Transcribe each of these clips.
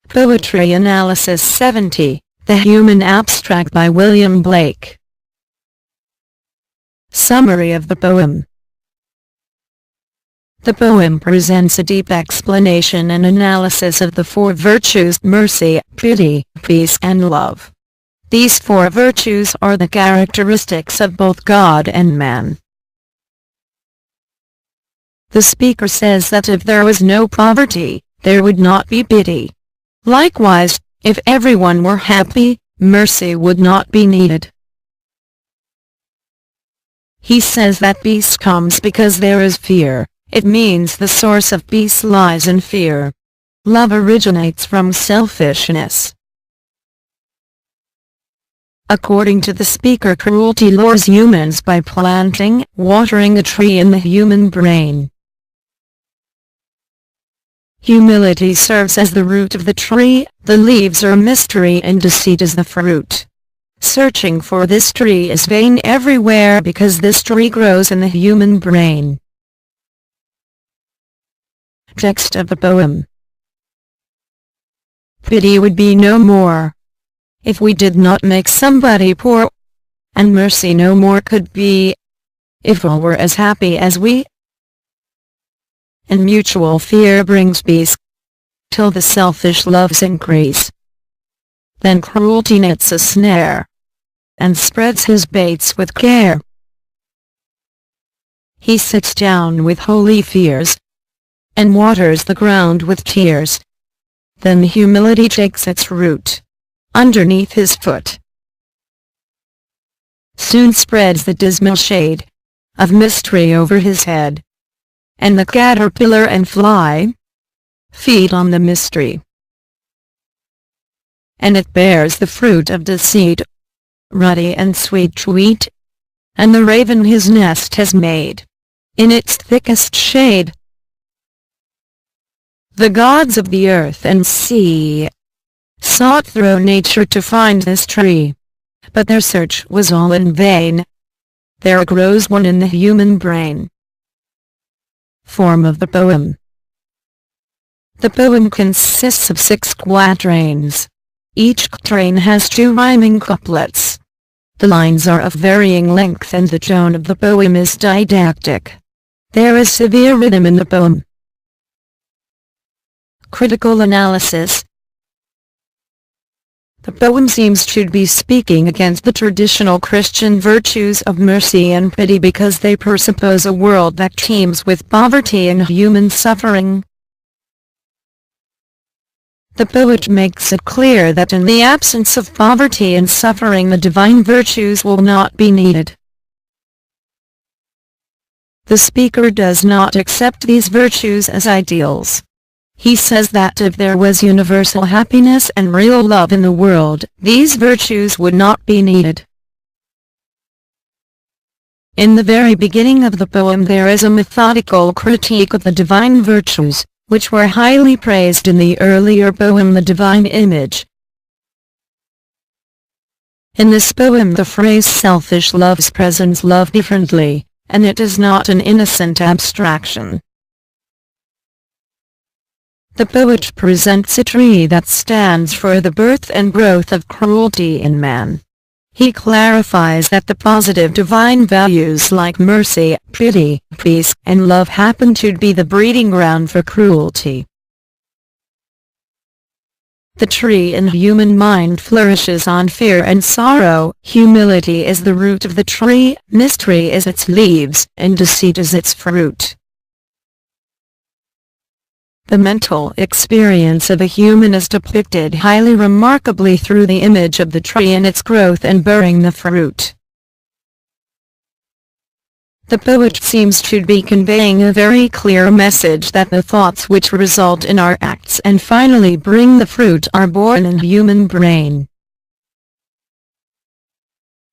Poetry Analysis 70, The Human Abstract by William Blake. Summary of the poem. The poem presents a deep explanation and analysis of the four virtues: mercy, pity, peace, and love. These four virtues are the characteristics of both God and man. The speaker says that if there was no poverty, there would not be pity. Likewise, if everyone were happy, mercy would not be needed. He says that peace comes because there is fear. It means the source of peace lies in fear. Love originates from selfishness. According to the speaker, cruelty lures humans by planting, watering a tree in the human brain. Humility serves as the root of the tree, the leaves are a mystery, and deceit is the fruit. Searching for this tree is vain everywhere because this tree grows in the human brain. Text of the poem. Pity would be no more if we did not make somebody poor, and mercy no more could be if all were as happy as we. And mutual fear brings peace till the selfish loves increase. Then cruelty knits a snare and spreads his baits with care. He sits down with holy fears and waters the ground with tears. Then humility takes its root underneath his foot. Soon spreads the dismal shade of mystery over his head, and the caterpillar and fly feed on the mystery. And it bears the fruit of deceit, ruddy and sweet, and the raven his nest has made in its thickest shade. The gods of the earth and sea sought through nature to find this tree, but their search was all in vain. There grows one in the human brain. Form of the poem. The poem consists of 6 quatrains. Each quatrain has 2 rhyming couplets. The lines are of varying length and the tone of the poem is didactic. There is severe rhythm in the poem. Critical analysis. The poem seems to be speaking against the traditional Christian virtues of mercy and pity because they presuppose a world that teems with poverty and human suffering. The poet makes it clear that in the absence of poverty and suffering, the divine virtues will not be needed. The speaker does not accept these virtues as ideals. He says that if there was universal happiness and real love in the world, these virtues would not be needed. In the very beginning of the poem there is a methodical critique of the divine virtues, which were highly praised in the earlier poem The Divine Image. In this poem the phrase selfish loves presents love differently, and it is not an innocent abstraction. The poet presents a tree that stands for the birth and growth of cruelty in man. He clarifies that the positive divine values like mercy, pity, peace, and love happen to be the breeding ground for cruelty. The tree in human mind flourishes on fear and sorrow. Humility is the root of the tree, mystery is its leaves, and deceit is its fruit. The mental experience of a human is depicted highly remarkably through the image of the tree and its growth and bearing the fruit. The poet seems to be conveying a very clear message that the thoughts which result in our acts and finally bring the fruit are born in human brain.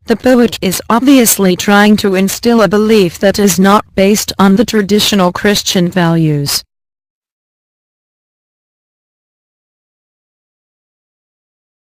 The poet is obviously trying to instill a belief that is not based on the traditional Christian values.